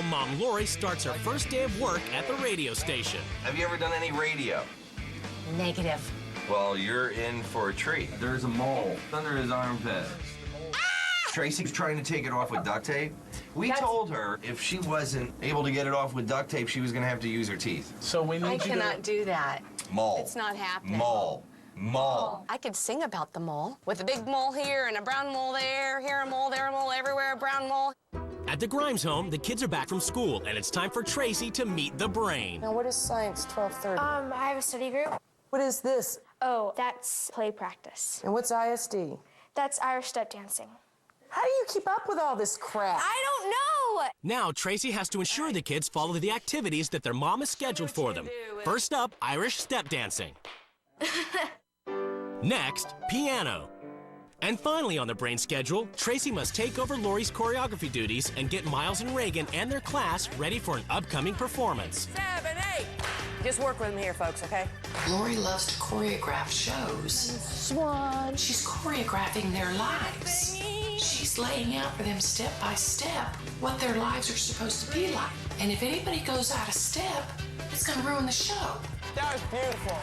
home, Mom Lori starts her first day of work at the radio station. Have you ever done any radio? Negative. Well, you're in for a treat. There's a mole under his armpit. Tracy's trying to take it off with duct tape. We told her if she wasn't able to get it off with duct tape, she was going to have to use her teeth. So we need I cannot do that. Mole. It's not happening. Mole. Mole. I could sing about the mole, with a big mole here and a brown mole there, here a mole, there a mole, everywhere a brown mole. At the Grimes home, the kids are back from school, and it's time for Tracy to meet the brain. Now, what is science 1230? I have a study group. What is this? Oh, that's play practice. And what's ISD? That's Irish step dancing. How do you keep up with all this crap? I don't know! Now, Tracy has to ensure the kids follow the activities that their mom has scheduled for them. First up, Irish step dancing. Next, piano. And finally on the brain schedule, Tracy must take over Lori's choreography duties and get Miles and Reagan and their class ready for an upcoming performance. 7, 8. Just work with them here, folks, okay? Lori loves to choreograph shows. Swan. She's choreographing their lives. She's laying out for them step by step what their lives are supposed to be like. And if anybody goes out of step, it's gonna ruin the show. That was beautiful.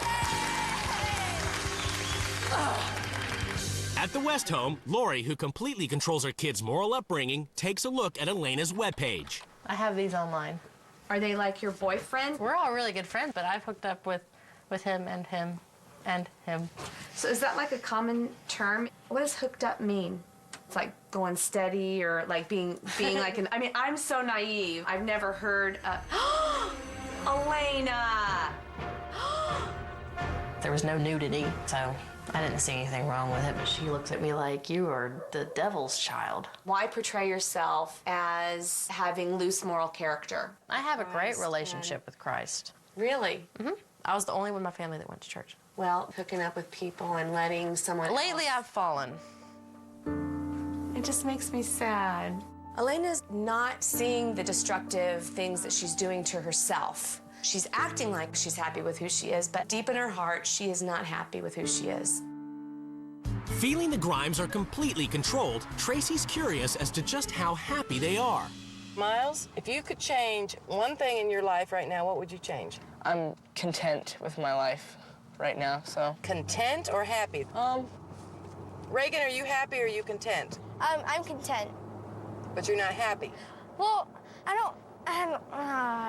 At the West home, Lori, who completely controls her kids' moral upbringing, takes a look at Elena's webpage. I have these online. Are they like your boyfriend? We're all really good friends, but I've hooked up with him and him and him. So is that like a common term? What does hooked up mean? It's like going steady or like being like an, I mean, I'm so naive. I've never heard Elena! There was no nudity, so I didn't see anything wrong with it, but she looks at me like, you are the devil's child. Why portray yourself as having loose moral character? I have a great relationship with Christ. Really? Mm-hmm. I was the only one in my family that went to church. Well, hooking up with people and letting someone Lately, else... I've fallen. It just makes me sad. Elena's not seeing the destructive things that she's doing to herself. She's acting like she's happy with who she is, but deep in her heart, she is not happy with who she is. Feeling the Grimes are completely controlled, Tracy's curious as to just how happy they are. Miles, if you could change one thing in your life right now, what would you change? I'm content with my life right now, so. Content or happy? Reagan, are you happy or are you content? I'm content. But you're not happy. Well, I don't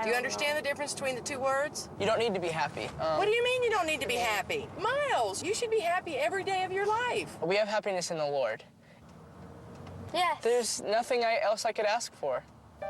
Do you understand the difference between the two words? You don't need to be happy. What do you mean you don't need to be happy? Miles, you should be happy every day of your life. We have happiness in the Lord. Yes. There's nothing else I could ask for.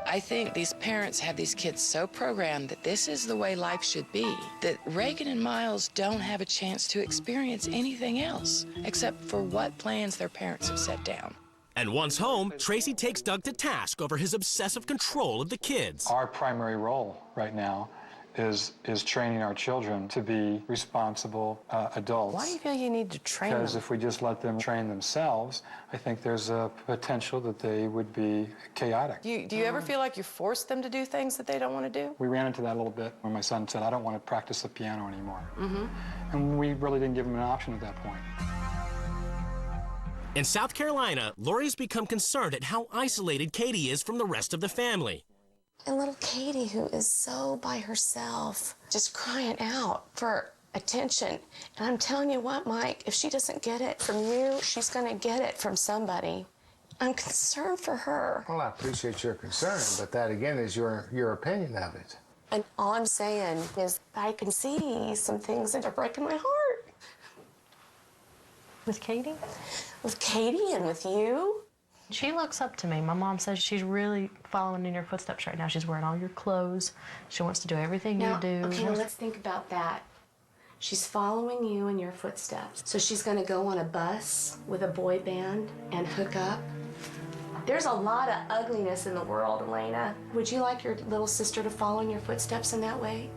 I think these parents have these kids so programmed that this is the way life should be, that Reagan and Miles don't have a chance to experience anything else except for what plans their parents have set down. And once home, Tracy takes Doug to task over his obsessive control of the kids. Our primary role right now is training our children to be responsible adults. Why do you feel you need to train them? Because if we just let them train themselves, I think there's a potential that they would be chaotic. Do you ever feel like you force them to do things that they don't want to do? We ran into that a little bit when my son said, I don't want to practice the piano anymore. And we really didn't give him an option at that point. In South Carolina, Lori's become concerned at how isolated Katie is from the rest of the family. And little Katie, who is so by herself, just crying out for attention. And I'm telling you what, Mike, if she doesn't get it from you, she's going to get it from somebody. I'm concerned for her. Well, I appreciate your concern, but that, again, is your opinion of it. And all I'm saying is I can see some things that are breaking my heart. With Katie? With Katie and with you. She looks up to me. My mom says she's really following in your footsteps right now. She's wearing all your clothes. She wants to do everything you do. Okay, now let's think about that. She's following you in your footsteps. So she's going to go on a bus with a boy band and hook up. There's a lot of ugliness in the world, Elena. Would you like your little sister to follow in your footsteps in that way?